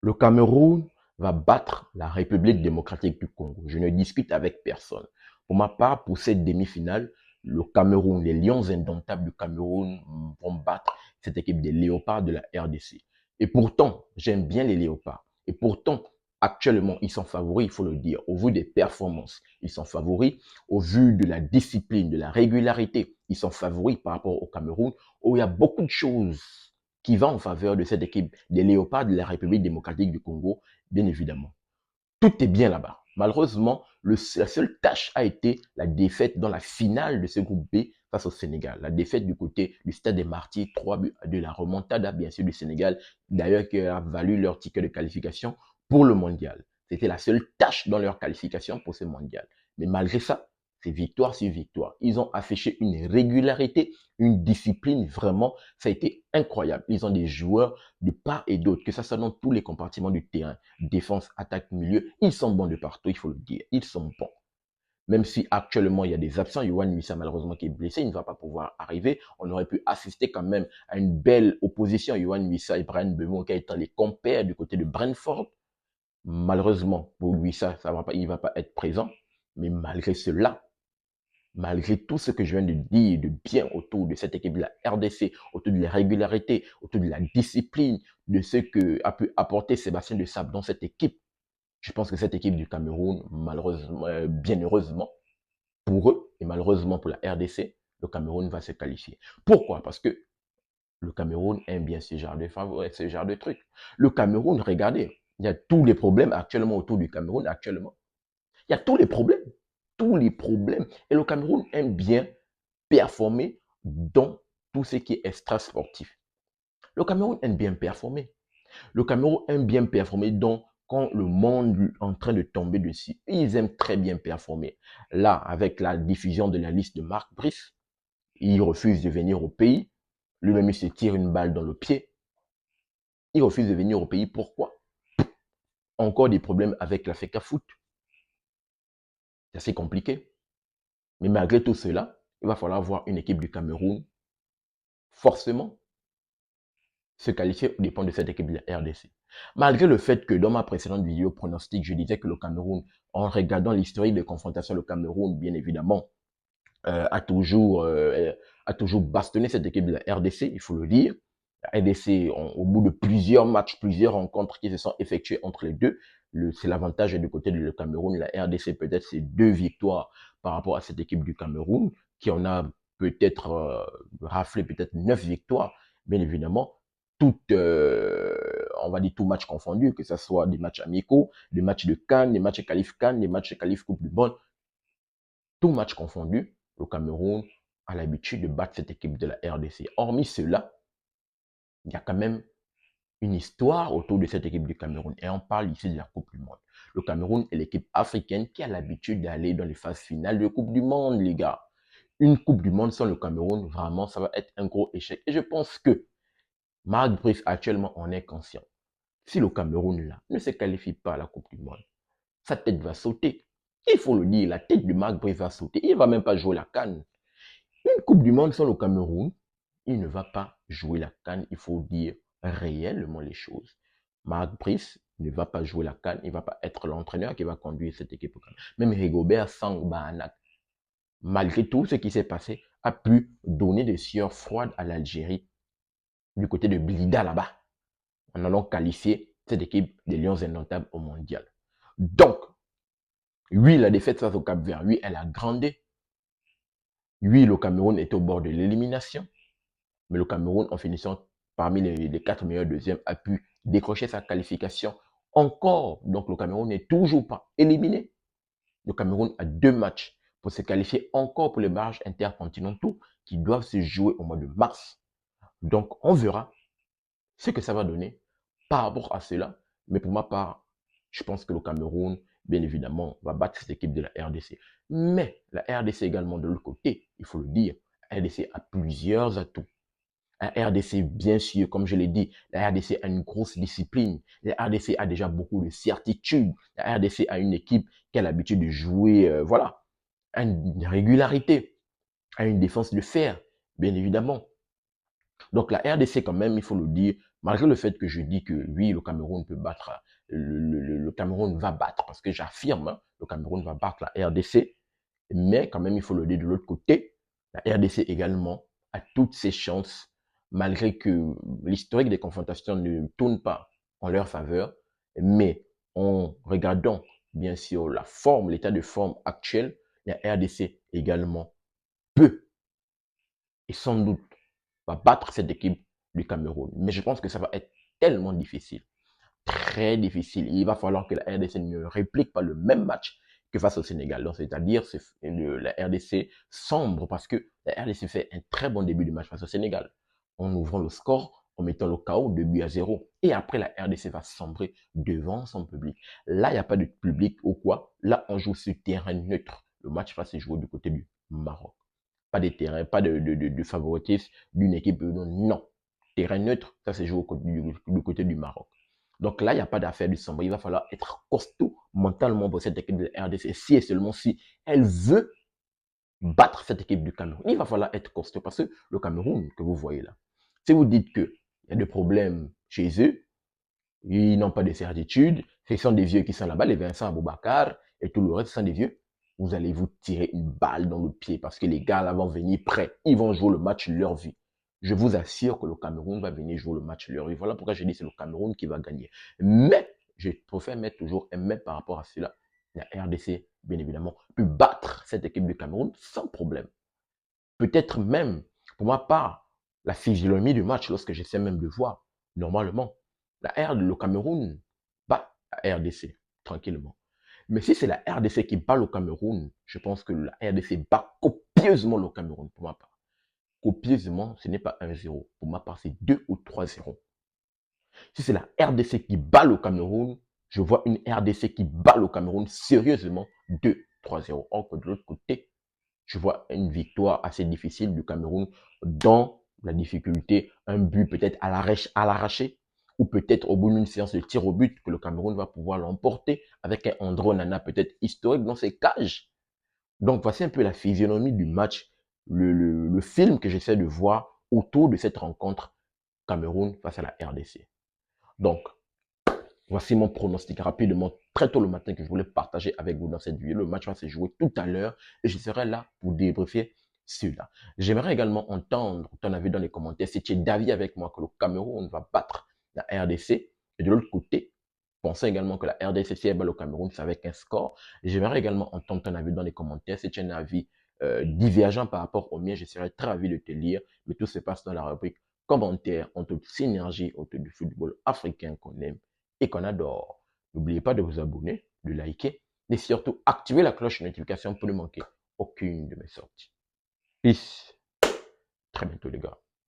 Le Cameroun va battre la République démocratique du Congo. Je ne discute avec personne. Pour ma part, pour cette demi-finale, le Cameroun, les Lions indomptables du Cameroun vont battre cette équipe des Léopards de la RDC. Et pourtant, j'aime bien les Léopards. Et pourtant, actuellement, ils sont favoris, il faut le dire, au vu des performances. Ils sont favoris au vu de la discipline, de la régularité. Ils sont favoris par rapport au Cameroun, où il y a beaucoup de choses qui va en faveur de cette équipe des Léopards de la République démocratique du Congo, bien évidemment. Tout est bien là-bas. Malheureusement, la seule tâche a été la défaite dans la finale de ce groupe B face au Sénégal. La défaite du côté du Stade des Martyrs, 3 buts à 2, la remontada, bien sûr, du Sénégal, d'ailleurs, qui a valu leur ticket de qualification pour le mondial. C'était la seule tâche dans leur qualification pour ce mondial. Mais malgré ça, c'est victoire sur victoire. Ils ont affiché une régularité, une discipline, vraiment, ça a été incroyable. Ils ont des joueurs de part et d'autre, que ça soit dans tous les compartiments du terrain, défense, attaque, milieu, ils sont bons de partout, il faut le dire, ils sont bons. Même si actuellement il y a des absents, Yohan Wissa malheureusement qui est blessé, il ne va pas pouvoir arriver. On aurait pu assister quand même à une belle opposition, Yohan Wissa et Brian Bemo, qui étant les compères du côté de Brentford. Malheureusement pour Wissa, il ne va pas être présent. Mais malgré cela, malgré tout ce que je viens de dire de bien autour de cette équipe de la RDC, autour de la régularité, autour de la discipline, de ce que a pu apporter Sébastien de Sable dans cette équipe, je pense que cette équipe du Cameroun, malheureusement, bien heureusement pour eux et malheureusement pour la RDC, le Cameroun va se qualifier. Pourquoi? Parce que le Cameroun aime bien ce genre de trucs. Le Cameroun, regardez, il y a tous les problèmes actuellement autour du Cameroun, actuellement. Il y a tous les problèmes. Tous les problèmes. Et le Cameroun aime bien performer dans tout ce qui est extra-sportif. Le Cameroun aime bien performer. Le Cameroun aime bien performer dans quand le monde est en train de tomber dessus. Ils aiment très bien performer. Là, avec la diffusion de la liste de Marc Brice, il refuse de venir au pays. Lui-même, il se tire une balle dans le pied. Il refuse de venir au pays. Pourquoi? Encore des problèmes avec la FECA Foot. C'est assez compliqué. Mais malgré tout cela, il va falloir voir une équipe du Cameroun forcément se qualifier dépend de cette équipe de la RDC. Malgré le fait que dans ma précédente vidéo pronostic, je disais que le Cameroun, en regardant l'historique des confrontations, le Cameroun, bien évidemment, euh, a, toujours, euh, a toujours bastonné cette équipe de la RDC, il faut le dire. La RDC, au bout de plusieurs matchs, plusieurs rencontres qui se sont effectuées entre les deux, c'est l'avantage du côté du Cameroun. La RDC, peut-être, c'est 2 victoires par rapport à cette équipe du Cameroun, qui en a peut-être raflé peut-être 9 victoires, bien évidemment toutes, on va dire tout match confondu, que ce soit des matchs amicaux, des matchs de Cannes, des matchs qualif Cannes, des matchs qualif Coupe du Monde, tout match confondu, le Cameroun a l'habitude de battre cette équipe de la RDC. Hormis cela, il y a quand même une histoire autour de cette équipe du Cameroun. Et on parle ici de la Coupe du Monde. Le Cameroun est l'équipe africaine qui a l'habitude d'aller dans les phases finales de Coupe du Monde, les gars. Une Coupe du Monde sans le Cameroun, vraiment, ça va être un gros échec. Et je pense que Marc Brice, actuellement, en est conscient. Si le Cameroun, là, ne se qualifie pas à la Coupe du Monde, sa tête va sauter. Il faut le dire, la tête de Marc Brice va sauter. Il ne va même pas jouer la CAN. Une Coupe du Monde sans le Cameroun, il ne va pas jouer la CAN. Il faut dire réellement les choses. Marc Brice ne va pas jouer la CAN. Il ne va pas être l'entraîneur qui va conduire cette équipe. Même Rigobert Sangbanak, malgré tout ce qui s'est passé, a pu donner des sueurs froides à l'Algérie du côté de Blida là-bas, en allant qualifier cette équipe des Lions indomptables au mondial. Donc, oui, la défaite face au Cap-Vert, oui, elle a grandi. Oui, le Cameroun est au bord de l'élimination. Mais le Cameroun, en finissant parmi les 4 meilleurs deuxièmes, a pu décrocher sa qualification encore. Donc, le Cameroun n'est toujours pas éliminé. Le Cameroun a 2 matchs pour se qualifier encore pour les barrages intercontinentaux qui doivent se jouer au mois de mars. Donc, on verra ce que ça va donner par rapport à cela. Mais pour ma part, je pense que le Cameroun, bien évidemment, va battre cette équipe de la RDC. Mais la RDC également, de l'autre côté, il faut le dire, la RDC a plusieurs atouts. La RDC, bien sûr, comme je l'ai dit, la RDC a une grosse discipline. La RDC a déjà beaucoup de certitudes. La RDC a une équipe qui a l'habitude de jouer, voilà, a une régularité, a une défense de fer, bien évidemment. Donc la RDC, quand même, il faut le dire, Malgré le fait que je dis que oui, le Cameroun peut battre, le Cameroun va battre, parce que j'affirme, hein, le Cameroun va battre la RDC, mais quand même, il faut le dire de l'autre côté, la RDC également a toutes ses chances, malgré que l'historique des confrontations ne tourne pas en leur faveur, mais en regardant bien sûr la forme, l'état de forme actuel, la RDC également peut et sans doute va battre cette équipe du Cameroun. Mais je pense que ça va être tellement difficile, très difficile. Il va falloir que la RDC ne réplique pas le même match que face au Sénégal. Donc, c'est-à-dire la RDC sombre parce que la RDC fait un très bon début du match face au Sénégal en ouvrant le score, en mettant le KO 2-0. Et après, la RDC va sombrer devant son public. Là, il n'y a pas de public ou quoi. Là, on joue sur terrain neutre. Le match va se jouer du côté du Maroc. Pas de terrain, pas de favoritisme d'une équipe. Non. Terrain neutre, ça se joue du côté du Maroc. Donc là, il n'y a pas d'affaire du sombre. Il va falloir être costaud mentalement pour cette équipe de RDC. Si et seulement si elle veut battre cette équipe du Cameroun. Il va falloir être costaud parce que le Cameroun que vous voyez là, si vous dites qu'il y a des problèmes chez eux, ils n'ont pas de certitude, ce sont des vieux qui sont là-bas, les Vincent Aboubakar et tout le reste, ce sont des vieux. Vous allez vous tirer une balle dans le pied parce que les gars là vont venir prêts. Ils vont jouer le match leur vie. Je vous assure que le Cameroun va venir jouer le match leur vie. Voilà pourquoi je dis que c'est le Cameroun qui va gagner. Mais, je préfère mettre toujours un mais par rapport à cela. La RDC, bien évidemment, peut battre cette équipe du Cameroun sans problème. Peut-être même, pour ma part, la physionomie du match, lorsque j'essaie même de voir, normalement, le Cameroun bat la RDC, tranquillement. Mais si c'est la RDC qui bat le Cameroun, je pense que la RDC bat copieusement le Cameroun, pour ma part. Copieusement, ce n'est pas 1-0. Pour ma part, c'est 2 ou 3-0. Si c'est la RDC qui bat le Cameroun, je vois une RDC qui bat le Cameroun sérieusement 2-3-0. Or que de l'autre côté, je vois une victoire assez difficile du Cameroun dans la difficulté, un but peut-être à l'arraché, ou peut-être au bout d'une séance de tir au but que le Cameroun va pouvoir l'emporter avec un Andro Nana peut-être historique dans ses cages. Donc voici un peu la physionomie du match, le film que j'essaie de voir autour de cette rencontre Cameroun face à la RDC. Donc, voici mon pronostic rapidement, très tôt le matin, que je voulais partager avec vous dans cette vidéo. Le match va se jouer tout à l'heure et je serai là pour débriefer cela. J'aimerais également entendre ton avis dans les commentaires si tu es d'avis avec moi que le Cameroun va battre la RDC. Et de l'autre côté, pensez également que la RDC, si elle bat le Cameroun, c'est avec un score. J'aimerais également entendre ton avis dans les commentaires si tu as un avis divergent par rapport au mien. Je serais très ravi de te lire. Mais tout se passe dans la rubrique commentaires en toute synergie autour du football africain qu'on aime et qu'on adore. N'oubliez pas de vous abonner, de liker et surtout activer la cloche de notification pour ne manquer aucune de mes sorties. Peace. Très bientôt les gars.